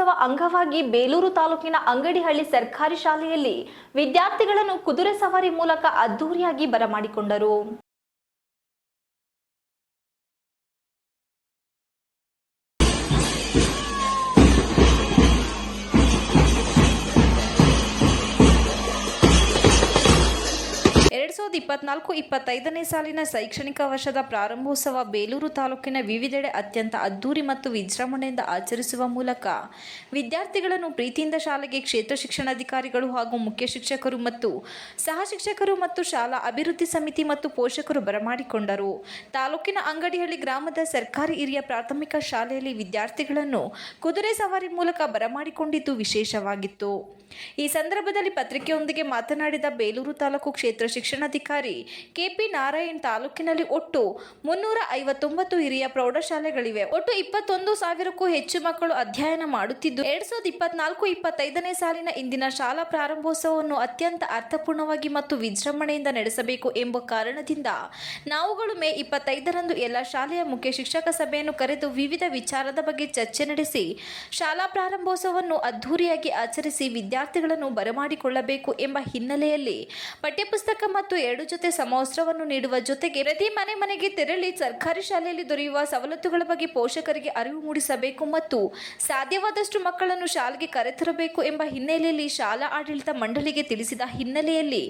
ಪ್ರಾರಂಭೋತ್ಸವ ಅಂಗವಾಗಿ ಬೇಲೂರು ತಾಲೂಕಿನ ಅಂಗಡಿಹಳ್ಳಿ ಸರ್ಕಾರಿ ಶಾಲೆಯಲ್ಲಿ ವಿದ್ಯಾರ್ಥಿಗಳನ್ನು ಕುದುರೆ ಸವಾರಿ ಮೂಲಕ ಅದ್ದೂರಿಯಾಗಿ ಬರಮಾಡಿಕೊಂಡರು. ಸಾಲಿನ ಶೈಕ್ಷಣಿಕ ವರ್ಷದ ಪ್ರಾರಂಭೋತ್ಸವ ಬೇಲೂರು ತಾಲೂಕಿನ ವಿವಿಧೆಡೆ ಅತ್ಯಂತ ಅದ್ದೂರಿ ಮತ್ತು ವಿಜೃಂಭಣೆಯಿಂದ ಆಚರಿಸುವ ಮೂಲಕ ವಿದ್ಯಾರ್ಥಿಗಳನ್ನು ಪ್ರೀತಿಯಿಂದ ಶಾಲೆಗೆ ಕ್ಷೇತ್ರ ಶಿಕ್ಷಣಾಧಿಕಾರಿಗಳು ಹಾಗೂ ಮುಖ್ಯ ಶಿಕ್ಷಕರು ಮತ್ತು ಸಹ ಶಿಕ್ಷಕರು ಮತ್ತು ಶಾಲಾ ಅಭಿವೃದ್ಧಿ ಸಮಿತಿ ಮತ್ತು ಪೋಷಕರು ಬರಮಾಡಿಕೊಂಡರು. ತಾಲೂಕಿನ ಅಂಗಡಿಹಳ್ಳಿ ಗ್ರಾಮದ ಸರ್ಕಾರಿ ಹಿರಿಯ ಪ್ರಾಥಮಿಕ ಶಾಲೆಯಲ್ಲಿ ವಿದ್ಯಾರ್ಥಿಗಳನ್ನು ಕುದುರೆ ಸವಾರಿ ಮೂಲಕ ಬರಮಾಡಿಕೊಂಡಿದ್ದು ವಿಶೇಷವಾಗಿತ್ತು. ಈ ಸಂದರ್ಭದಲ್ಲಿ ಪತ್ರಿಕೆಯೊಂದಿಗೆ ಮಾತನಾಡಿದ ಬೇಲೂರು ತಾಲೂಕು ಕ್ಷೇತ್ರ ಶಿಕ್ಷಣಾಧಿಕಾರಿ ಕೆಪಿ ನಾರಾಯಣ್, ತಾಲೂಕಿನಲ್ಲಿ ಒಟ್ಟು 359 ಹಿರಿಯ ಪ್ರೌಢಶಾಲೆಗಳಿವೆ. ಒಟ್ಟು 21,000ಕ್ಕೂ ಹೆಚ್ಚು ಮಕ್ಕಳು ಅಧ್ಯಯನ ಮಾಡುತ್ತಿದ್ದು 2024-25ನೇ ಸಾಲಿನ ಇಂದಿನ ಶಾಲಾ ಪ್ರಾರಂಭೋತ್ಸವವನ್ನು ಅತ್ಯಂತ ಅರ್ಥಪೂರ್ಣವಾಗಿ ಮತ್ತು ವಿಜೃಂಭಣೆಯಿಂದ ನಡೆಸಬೇಕು ಎಂಬ ಕಾರಣದಿಂದ ನಾವುಗಳು ಮೇ 25ರಂದು ಎಲ್ಲ ಶಾಲೆಯ ಮುಖ್ಯ ಶಿಕ್ಷಕ ಸಭೆಯನ್ನು ಕರೆದು ವಿವಿಧ ವಿಚಾರದ ಬಗ್ಗೆ ಚರ್ಚೆ ನಡೆಸಿ ಶಾಲಾ ಪ್ರಾರಂಭೋತ್ಸವವನ್ನು ಅದ್ದೂರಿಯಾಗಿ ಆಚರಿಸಿ ವಿದ್ಯಾರ್ಥಿಗಳನ್ನು ಬರಮಾಡಿಕೊಳ್ಳಬೇಕು ಎಂಬ ಹಿನ್ನೆಲೆಯಲ್ಲಿ ಪಠ್ಯಪುಸ್ತಕ ಮತ್ತು 2 ಜೊತೆ ಸಮವಸ್ತ್ರವನ್ನು ನೀಡುವ ಜೊತೆಗೆ ಪ್ರತಿ ಮನೆಗೆ ತೆರಳಿ ಸರ್ಕಾರಿ ಶಾಲೆಯಲ್ಲಿ ದೊರೆಯುವ ಸವಲತ್ತುಗಳ ಬಗ್ಗೆ ಪೋಷಕರಿಗೆ ಅರಿವು ಮೂಡಿಸಬೇಕು ಮತ್ತು ಸಾಧ್ಯವಾದಷ್ಟು ಮಕ್ಕಳನ್ನು ಶಾಲೆಗೆ ಕರೆತರಬೇಕು ಎಂಬ ಹಿನ್ನೆಲೆಯಲ್ಲಿ ಶಾಲಾ ಆಡಳಿತ ಮಂಡಳಿಗೆ ತಿಳಿಸಿದ ಹಿನ್ನೆಲೆಯಲ್ಲಿ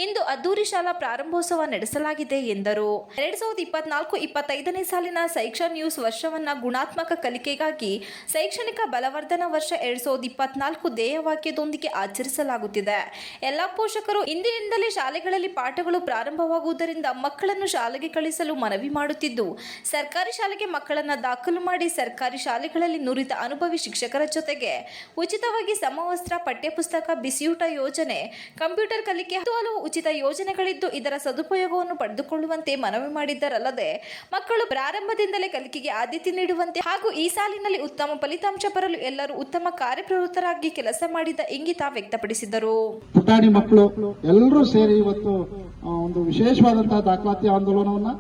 ಇಂದು ಅದ್ದೂರಿ ಶಾಲಾ ಪ್ರಾರಂಭೋತ್ಸವ ನಡೆಸಲಾಗಿದೆ ಎಂದರು. 2024-25ನೇ ಸಾಲಿನ ಶೈಕ್ಷಣಿಕ ನ್ಯೂಸ್ ವರ್ಷವನ್ನು ಗುಣಾತ್ಮಕ ಕಲಿಕೆಗಾಗಿ ಶೈಕ್ಷಣಿಕ ಬಲವರ್ಧನಾ ವರ್ಷ 2024 ಧ್ಯೇಯವಾಕ್ಯದೊಂದಿಗೆ ಆಚರಿಸಲಾಗುತ್ತಿದೆ. ಎಲ್ಲ ಪೋಷಕರು ಇಂದಿನಿಂದಲೇ ಶಾಲೆಗಳಲ್ಲಿ ಪಾಠಗಳು ಪ್ರಾರಂಭವಾಗುವುದರಿಂದ ಮಕ್ಕಳನ್ನು ಶಾಲೆಗೆ ಕಳಿಸಲು ಮನವಿ ಮಾಡುತ್ತಿದ್ದು, ಸರ್ಕಾರಿ ಶಾಲೆಗೆ ಮಕ್ಕಳನ್ನು ದಾಖಲು ಮಾಡಿ ಸರ್ಕಾರಿ ಶಾಲೆಗಳಲ್ಲಿ ನುರಿತ ಅನುಭವಿ ಶಿಕ್ಷಕರ ಜೊತೆಗೆ ಉಚಿತವಾಗಿ ಸಮವಸ್ತ್ರ, ಪಠ್ಯಪುಸ್ತಕ, ಬಿಸಿಯೂಟ ಯೋಜನೆ, ಕಂಪ್ಯೂಟರ್ ಕಲಿಕೆ ಹಲವು ಉಚಿತ ಯೋಜನೆಗಳಿದ್ದು ಇದರ ಸದುಪಯೋಗವನ್ನು ಪಡೆದುಕೊಳ್ಳುವಂತೆ ಮನವಿ ಮಾಡಿದ್ದರಲ್ಲದೆ ಮಕ್ಕಳು ಪ್ರಾರಂಭದಿಂದಲೇ ಕಲಿಕೆಗೆ ಆದ್ಯತೆ ನೀಡುವಂತೆ ಹಾಗೂ ಈ ಸಾಲಿನಲ್ಲಿ ಉತ್ತಮ ಫಲಿತಾಂಶ ಬರಲು ಎಲ್ಲರೂ ಉತ್ತಮ ಕಾರ್ಯಪ್ರವೃತ್ತರಾಗಿ ಕೆಲಸ ಮಾಡಿದ ಇಂಗಿತ ವ್ಯಕ್ತಪಡಿಸಿದರು. ಪುಟಾಣಿ ಮಕ್ಕಳು ಎಲ್ಲರೂ ಸೇರಿ ಇವತ್ತು ಒಂದು ವಿಶೇಷವಾದಂತಹ ದಾಖಲಾತಿ ಆಂದೋಲನವನ್ನ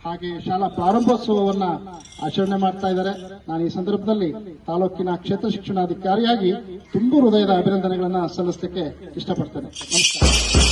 ಹಾಗೆ ಶಾಲಾ ಪ್ರಾರಂಭೋತ್ಸವವನ್ನ ಆಚರಣೆ ಮಾಡ್ತಾ ಇದ್ದಾರೆ. ನಾನು ಈ ಸಂದರ್ಭದಲ್ಲಿ ತಾಲೂಕಿನ ಕ್ಷೇತ್ರ ಶಿಕ್ಷಣಾಧಿಕಾರಿಯಾಗಿ ತುಂಬು ಹೃದಯದ ಅಭಿನಂದನೆಗಳನ್ನ ಸಲ್ಲಿಸಲಿಕ್ಕೆ ಇಷ್ಟಪಡ್ತೇನೆ. ನಮಸ್ಕಾರ.